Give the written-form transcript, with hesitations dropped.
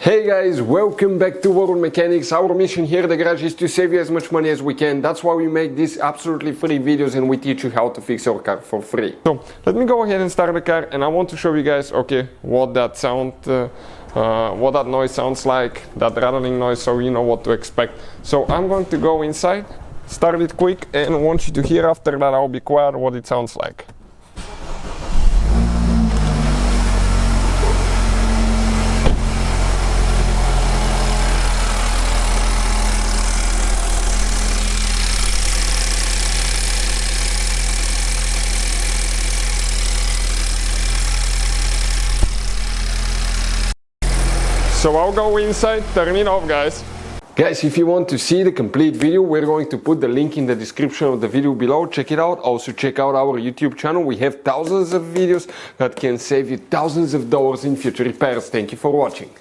Hey guys, welcome back to World Mechanics. Our mission here at the garage is to save you as much money as we can. That's why we make these absolutely free videos and we teach you how to fix your car for free. So let me go ahead and start the car, and I want to show you guys what that noise sounds like, that rattling noise, so you know what to expect. So I'm going to go inside, start it quick, and I want you to hear after that I'll be quiet what it sounds like. So I'll go inside, turn it off, guys. Guys, if you want to see the complete video, we're going to put the link in the description of the video below. Check it out. Also check out our YouTube channel. We have thousands of videos that can save you thousands of dollars in future repairs. Thank you for watching.